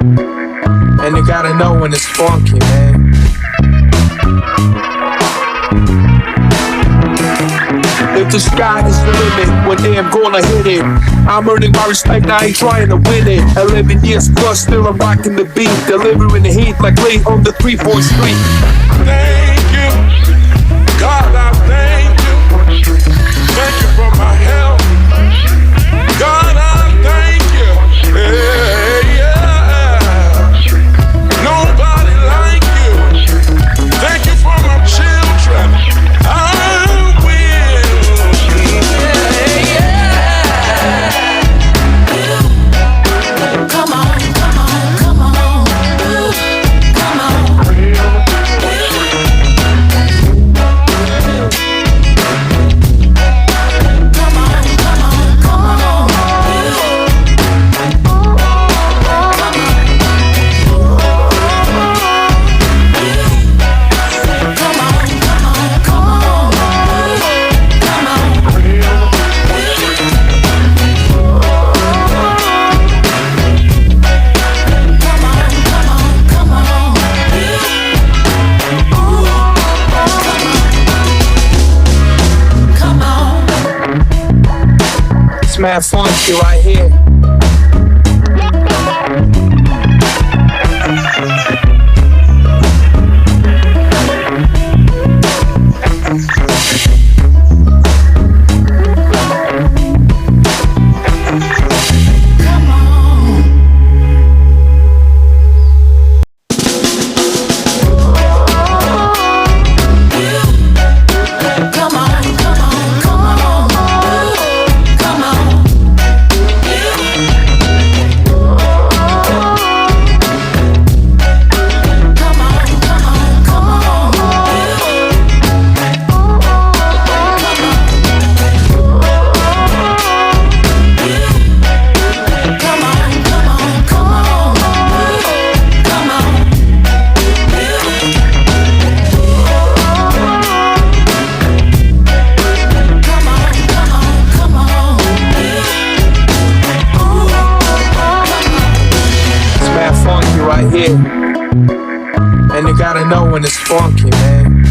And you gotta know when it's funky, man. If the sky is the limit, one day I'm gonna hit it. I'm earning my respect, I ain't trying to win it. 11 years plus, still I'm rocking the beat. Delivering the heat like late on the 3-4 street. Thank you, God, I thank you. Thank you for my help. God, I thank you. Yeah, yeah. Nobody like you. Thank you for my children. I will. Yeah, yeah. Come on, come on, come on. Come on. It's mad funky right here. Right here. And you gotta know when it's funky, man.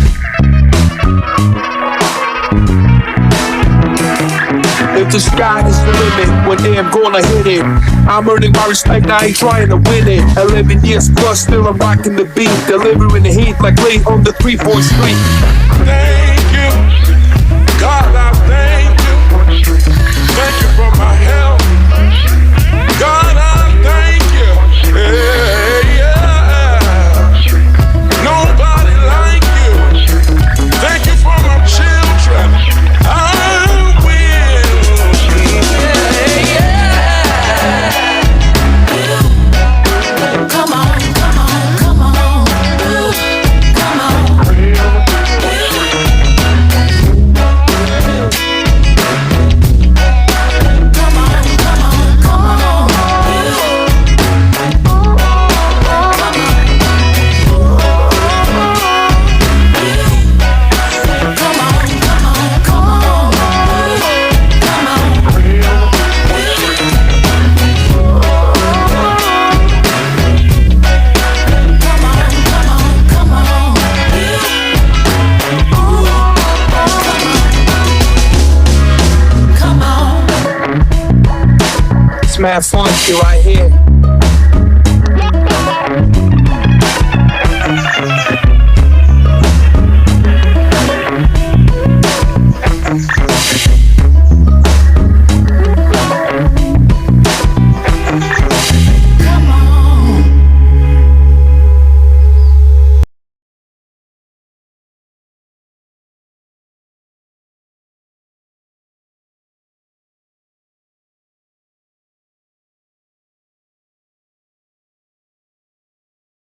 If the sky is the limit, one day I'm gonna hit it. I'm earning my respect, I ain't trying to win it. 11 years plus, still I'm rocking the beat. Delivering the heat like late on the 3-4 street. Thank you, God, I thank you. Thank you for my help. God, I thank you. Yeah, yeah. Nobody like you. Thank you for my children. I will. Yeah, yeah. Come on, come on, come on. Come on. It's mad funky right here.